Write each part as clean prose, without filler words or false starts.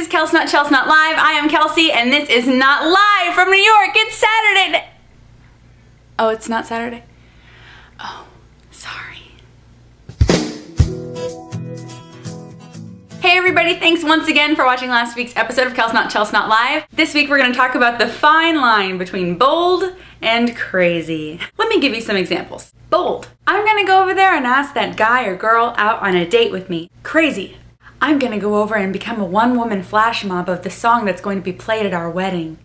is KelsNotChelsNotLive. I am Kelsey, and this is not live from New York. It's Saturday. Oh, it's not Saturday? Oh, sorry. Hey everybody, thanks once again for watching last week's episode of KelsNotChelsNotLive. This week we're going to talk about the fine line between bold and crazy. Let me give you some examples. Bold. I'm going to go over there and ask that guy or girl out on a date with me. Crazy. I'm gonna go over and become a one-woman flash mob of the song that's going to be played at our wedding.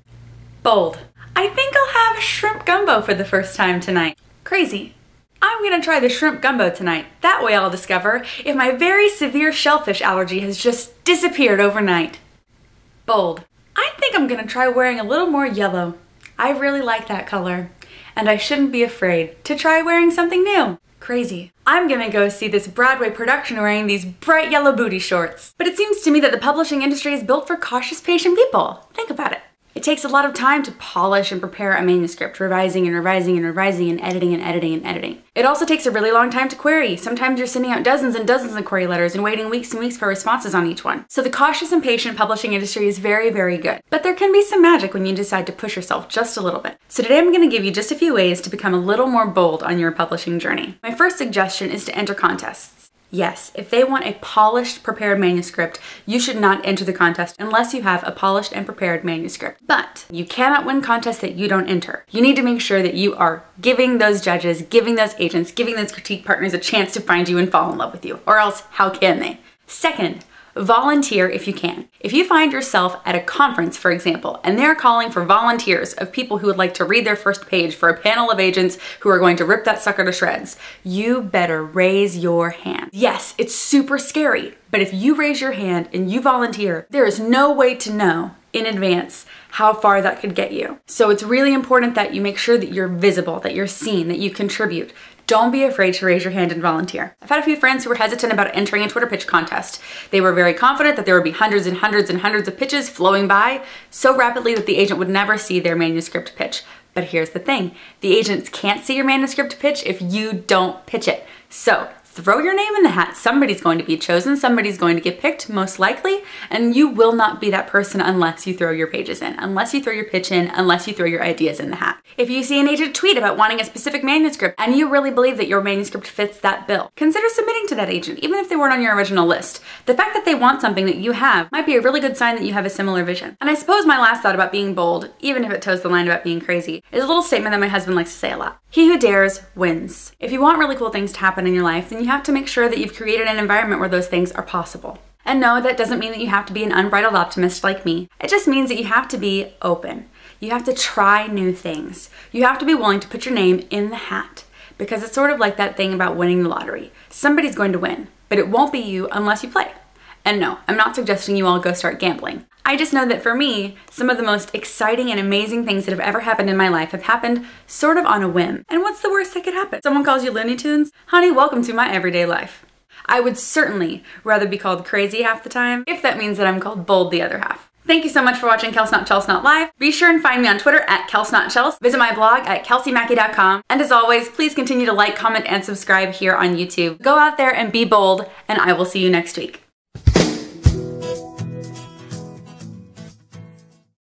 Bold. I think I'll have shrimp gumbo for the first time tonight. Crazy. I'm gonna try the shrimp gumbo tonight. That way I'll discover if my very severe shellfish allergy has just disappeared overnight. Bold. I think I'm gonna try wearing a little more yellow. I really like that color, and I shouldn't be afraid to try wearing something new. Crazy. I'm gonna go see this Broadway production wearing these bright yellow booty shorts. But it seems to me that the publishing industry is built for cautious, patient people. Think about it. It takes a lot of time to polish and prepare a manuscript, revising and revising and revising and editing and editing and editing. It also takes a really long time to query. Sometimes you're sending out dozens and dozens of query letters and waiting weeks and weeks for responses on each one. So the cautious and patient publishing industry is very, very good. But there can be some magic when you decide to push yourself just a little bit. So today I'm going to give you just a few ways to become a little more bold on your publishing journey. My first suggestion is to enter contests. Yes, if they want a polished, prepared manuscript, you should not enter the contest unless you have a polished and prepared manuscript. But you cannot win contests that you don't enter. You need to make sure that you are giving those judges, giving those agents, giving those critique partners a chance to find you and fall in love with you. Or else, how can they? Second, volunteer if you can. If you find yourself at a conference, for example, and they're calling for volunteers of people who would like to read their first page for a panel of agents who are going to rip that sucker to shreds, you better raise your hand. Yes, it's super scary, but if you raise your hand and you volunteer, there is no way to know in advance how far that could get you. So it's really important that you make sure that you're visible, that you're seen, that you contribute. Don't be afraid to raise your hand and volunteer. I've had a few friends who were hesitant about entering a Twitter pitch contest. They were very confident that there would be hundreds and hundreds and hundreds of pitches flowing by so rapidly that the agent would never see their manuscript pitch. But here's the thing, the agents can't see your manuscript pitch if you don't pitch it. So throw your name in the hat. Somebody's going to be chosen, somebody's going to get picked, most likely, and you will not be that person unless you throw your pages in, unless you throw your pitch in, unless you throw your ideas in the hat. If you see an agent tweet about wanting a specific manuscript and you really believe that your manuscript fits that bill, consider submitting to that agent, even if they weren't on your original list. The fact that they want something that you have might be a really good sign that you have a similar vision. And I suppose my last thought about being bold, even if it toes the line about being crazy, is a little statement that my husband likes to say a lot. He who dares wins. If you want really cool things to happen in your life, then you have to make sure that you've created an environment where those things are possible. And no, that doesn't mean that you have to be an unbridled optimist like me. It just means that you have to be open. You have to try new things. You have to be willing to put your name in the hat. Because it's sort of like that thing about winning the lottery. Somebody's going to win, but it won't be you unless you play. And no, I'm not suggesting you all go start gambling. I just know that for me, some of the most exciting and amazing things that have ever happened in my life have happened sort of on a whim. And what's the worst that could happen? Someone calls you Looney Tunes? Honey, welcome to my everyday life. I would certainly rather be called crazy half the time if that means that I'm called bold the other half. Thank you so much for watching KelsNotChelsNotLive. Be sure and find me on Twitter at KelsNotChels. Visit my blog at KelseyMacke.com. And as always, please continue to like, comment, and subscribe here on YouTube. Go out there and be bold, and I will see you next week.